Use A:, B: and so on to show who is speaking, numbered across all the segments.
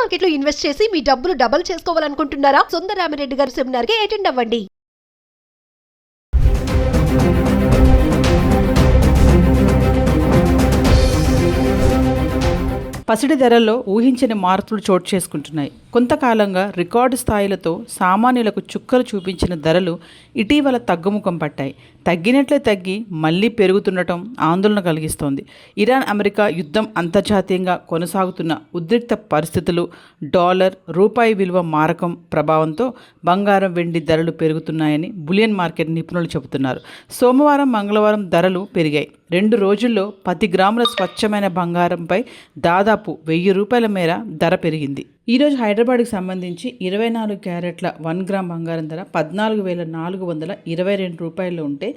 A: మార్కెట్లో ఇన్వెస్ట్ చేసి మీ డబ్బులు డబుల్ చేసుకోవాలనుకుంటున్నారా? సుందరరామిరెడ్డి గారి సెమినార్ కి అటెండ్ అవ్వండి.
B: పసిడి ధరల్లో ఊహించని మార్పులు చోటు చేసుకుంటున్నాయి. కొంతకాలంగా రికార్డు స్థాయిలతో సామాన్యులకు చుక్కలు చూపించిన ధరలు ఇటీవల తగ్గుముఖం పట్టాయి. తగ్గినట్లే తగ్గి మళ్లీ పెరుగుతుండటం ఆందోళన కలిగిస్తోంది. ఇరాన్ అమెరికా యుద్ధం అంతర్జాతీయంగా కొనసాగుతున్న ఉద్రిక్త పరిస్థితులు, డాలర్ రూపాయి విలువ మారకం ప్రభావంతో బంగారం వెండి ధరలు పెరుగుతున్నాయని బులియన్ మార్కెట్ నిపుణులు చెబుతున్నారు. సోమవారం మంగళవారం ధరలు పెరిగాయి. 2 రోజుల్లో 10 గ్రాముల స్వచ్ఛమైన బంగారంపై దాదాపు 1000 రూపాయల మేర ధర పెరిగింది. ఈరోజు హైదరాబాద్కి సంబంధించి 24 క్యారెట్ల 1 గ్రామ్ బంగారం ధర 14,422 రూపాయలు ఉంటే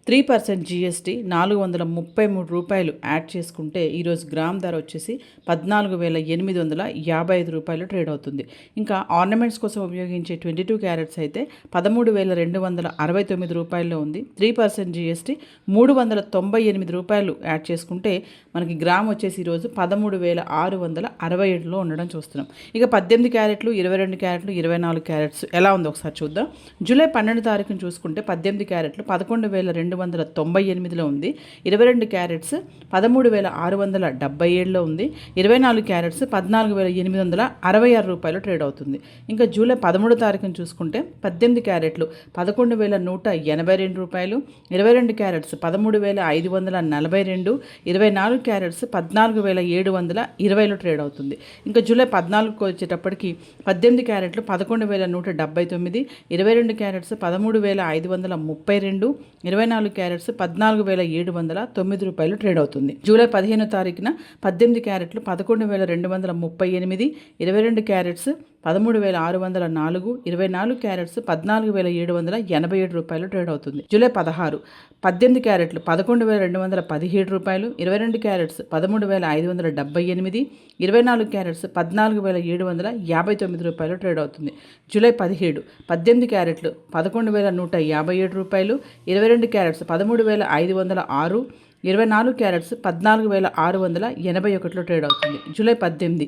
B: 3% జీఎస్టీ 433 రూపాయలు యాడ్ చేసుకుంటే ఈరోజు గ్రామ్ ధర వచ్చేసి 14,855 రూపాయలు ట్రేడ్ అవుతుంది. ఇంకా ఆర్నమెంట్స్ కోసం ఉపయోగించే 22 క్యారెట్స్ అయితే 13,269 రూపాయల్లో ఉంది. 3% జీఎస్టీ 398 రూపాయలు యాడ్ చేసుకుంటే మనకి గ్రామ్ వచ్చేసి ఈరోజు 13,667లో ఉండడం చూస్తున్నాం. ఇక 18 క్యారెట్లు, 22 క్యారెట్లు, 24 క్యారెట్స్ ఎలా ఉందో ఒకసారి చూద్దాం. జూలై 12 తారీఖున చూసుకుంటే 18 క్యారెట్లు 11,298లో ఉంది. 22 క్యారెట్స్ 13,677లో ఉంది. 24 క్యారెట్స్ 14,866 రూపాయలు ట్రేడ్ అవుతుంది. ఇంకా జూలై 13 తారీఖున చూసుకుంటే 18 క్యారెట్లు 11,182 రూపాయలు, 22 క్యారెట్స్ 13,542, 24 క్యారెట్స్ 14,720లో ట్రేడ్ అవుతుంది. ఇంకా జూలై 14కు వచ్చేటప్పటికి 18 క్యారెట్లు 11,179, 22 క్యారెట్స్ 13,532, 24 క్యారెట్స్ 14,709 రూపాయలు ట్రేడ్ అవుతుంది. జూలై 15 తారీఖున 18 క్యారెట్లు 11,238, 22 క్యారెట్స్ 13,604, 24 క్యారెట్స్ 14,787 రూపాయలు ట్రేడ్ అవుతుంది. జూలై 16 18 క్యారెట్లు 11,217 రూపాయలు, 22 క్యారెట్స్ 13,578, 24 క్యారెట్స్ 14,759 రూపాయలు ట్రేడ్ అవుతుంది. జూలై 17 18 క్యారెట్లు 11,157 రూపాయలు, 22 క్యారెట్స్ 13,506, 24 క్యారెట్స్ 14,681లో ట్రేడ్ అవుతుంది. జూలై 18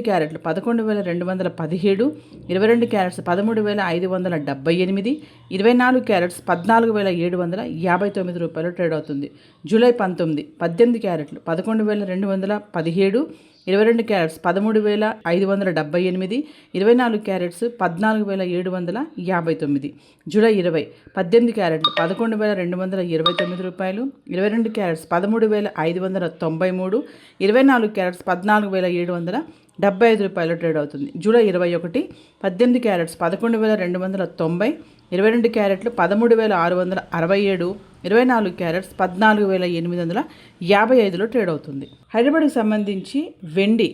B: క్యారెట్లు 11,217, 22 క్యారెట్స్ 13,578, 24 క్యారెట్స్ 14,759 రూపాయలు ట్రేడ్ అవుతుంది. జూలై 19 18 క్యారెట్లు 11,217, 22 క్యారెట్స్ 13,578, 24 క్యారెట్స్ 14,759. జూలై 20 18 క్యారెట్లు 11,229 రూపాయలు, 22 క్యారెట్స్ 13,593, 24 క్యారెట్స్ 14,775 రూపాయలు ట్రేడ్ అవుతుంది. జూలై 21 18 క్యారెట్స్ 11,290, 22 క్యారెట్లు 13,667, 24 క్యారెట్స్ 14,855లో ట్రేడ్ అవుతుంది. హైదరాబాద్కి సంబంధించి వెండి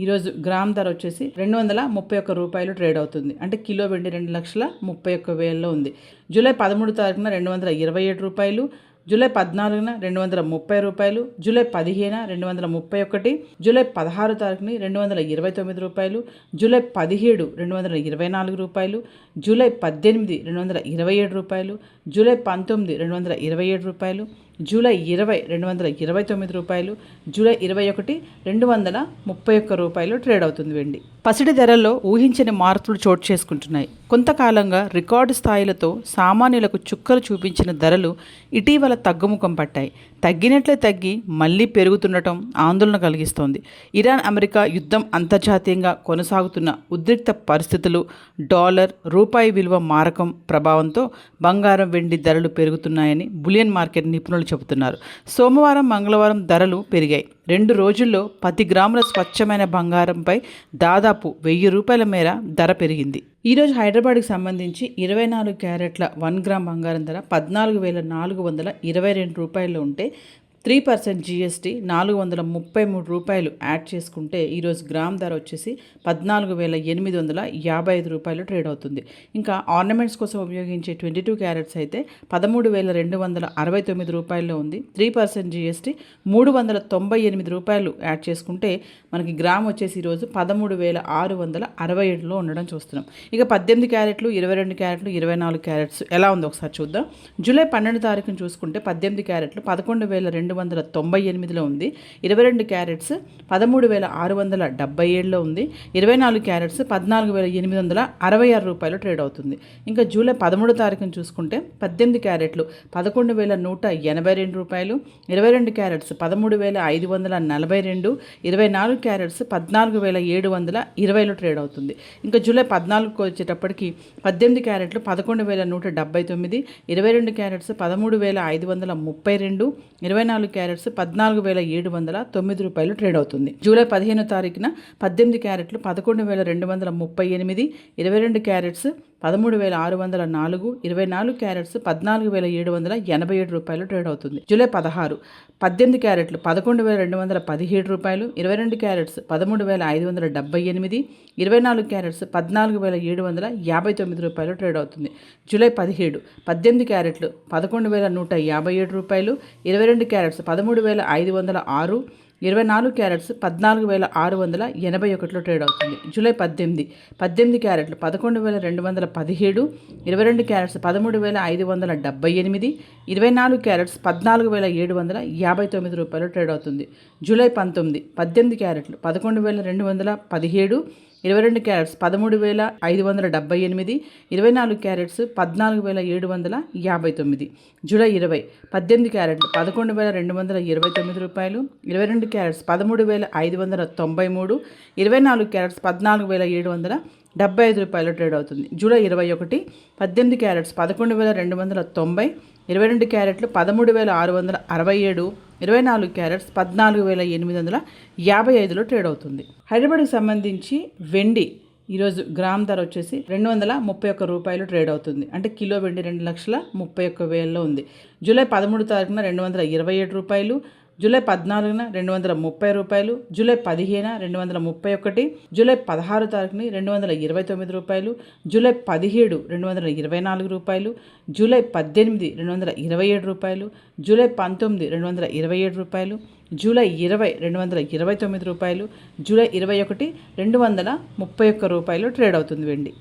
B: ఈరోజు గ్రామ్ ధర వచ్చేసి 231 రూపాయలు ట్రేడ్ అవుతుంది. అంటే కిలో వెండి 2,31,000లో ఉంది. జూలై 13 తారీఖున 227 రూపాయలు, జూలై 14న 230 రూపాయలు, జూలై 15న 231, జూలై 16 తారీఖున 229 రూపాయలు, జూలై 17 224 రూపాయలు, జూలై 18 227 రూపాయలు, జూలై 19 227 రూపాయలు, జూలై 20 229 రూపాయలు, జూలై 21 231 రూపాయలు ట్రేడ్ అవుతుంది వెండి. పసిడి ధరల్లో ఊహించని మార్పులు చోటు చేసుకుంటున్నాయి. కొంతకాలంగా రికార్డు స్థాయిలతో సామాన్యులకు చుక్కలు చూపించిన ధరలు ఇటీవల తగ్గుముఖం పట్టాయి. తగ్గినట్లే తగ్గి మళ్లీ పెరుగుతుండటం ఆందోళన కలిగిస్తోంది. ఇరాన్ అమెరికా యుద్ధం అంతర్జాతీయంగా కొనసాగుతున్న ఉద్రిక్త పరిస్థితులు, డాలర్ రూపాయి విలువ మారకం ప్రభావంతో బంగారం వెండి ధరలు పెరుగుతున్నాయని బులియన్ మార్కెట్ నిపుణులు చెబుతున్నారు. సోమవారం మంగళవారం ధరలు పెరిగాయి. 2 రోజుల్లో 10 గ్రాముల స్వచ్ఛమైన బంగారంపై దాదాపు 1000 రూపాయల మేర ధర పెరిగింది. ఈరోజు హైదరాబాద్కి సంబంధించి 24 క్యారెట్ల 1 గ్రామ్ బంగారం ధర 14,422 రూపాయలు ఉంటే 3% జీఎస్టీ 433 రూపాయలు యాడ్ చేసుకుంటే ఈరోజు గ్రామ్ ధర వచ్చేసి 14,855 రూపాయలు ట్రేడ్ అవుతుంది. ఇంకా ఆర్నమెంట్స్ కోసం ఉపయోగించే 22 క్యారెట్స్ అయితే 13,269 రూపాయల్లో ఉంది. 3% జీఎస్టీ 398 రూపాయలు యాడ్ చేసుకుంటే మనకి గ్రామ్ వచ్చేసి ఈరోజు 13,667లో ఉండడం చూస్తున్నాం. ఇక 18 క్యారెట్లు, 22 క్యారెట్లు, 24 క్యారెట్స్ ఎలా ఉందో ఒకసారి చూద్దాం. జూలై 12 తారీఖున చూసుకుంటే 18 క్యారెట్లు 11,2 1298లో ఉంది. 22 క్యారెట్స్ 13,677లో ఉంది. 24 క్యారెట్స్ 14,866 రూపాయలు ట్రేడ్ అవుతుంది. ఇంకా జూలై 13 తారీఖున చూసుకుంటే 18 క్యారెట్లు 11,182 రూపాయలు, 22 క్యారెట్స్ 13,542, 24 క్యారెట్స్ 14,720లో ట్రేడ్ అవుతుంది. ఇంకా జూలై 14కు వచ్చేటప్పటికి 18 క్యారెట్లు 11,179, 22 క్యారెట్స్ 13,532, 24 క్యారెట్స్ 14,709 రూపాయలు ట్రేడ్ అవుతుంది. జూలై 15 తారీఖున 18 క్యారెట్లు 11,238, 22 క్యారెట్స్ 13,604, 24 క్యారెట్స్ 14,787 రూపాయలు ట్రేడ్ అవుతుంది. జూలై 16 18 క్యారెట్లు 11,217 రూపాయలు, 22 క్యారెట్స్ 13,578, 24 క్యారెట్స్ 14,759 రూపాయలు ట్రేడ్ అవుతుంది. జూలై 17 18 క్యారెట్లు 11,157 రూపాయలు, 22 క్యారెట్స్ 13,506, 24 క్యారెట్స్ 14,681లో ట్రేడ్ అవుతుంది. జూలై 18 క్యారెట్లు 11,217, 22 క్యారెట్స్ 13,578, 24 క్యారెట్స్ 14,759 రూపాయలు ట్రేడ్ అవుతుంది. జూలై 18 క్యారెట్లు 11,217, 22 క్యారెట్స్ 13,578, 24 క్యారెట్స్ 14,759. జూలై 18 క్యారెట్లు 11,229 రూపాయలు, 22 క్యారెట్స్ 13,593, 24 క్యారెట్స్ 14,775 రూపాయలు ట్రేడ్ అవుతుంది. జూలై 21 18 క్యారెట్స్ 11,290, 22 క్యారెట్లు 13,667, 24 క్యారెట్స్ 14,855లో ట్రేడ్ అవుతుంది. హైదరాబాద్కి సంబంధించి వెండి ఈరోజు గ్రామ్ ధర వచ్చేసి 231 రూపాయలు ట్రేడ్ అవుతుంది. అంటే కిలో వెండి 2,31,000లో ఉంది. జూలై 13 తారీఖున 227 రూపాయలు, జూలై 14న 230 రూపాయలు, జూలై 15న 231, జూలై 16 తారీఖుని 229 రూపాయలు, జూలై 17 224 రూపాయలు, జూలై 18 227 రూపాయలు, జూలై 19 227 రూపాయలు, జూలై 20 229 రూపాయలు, జూలై 21 231 రూపాయలు ట్రేడ్ అవుతుంది వెండి.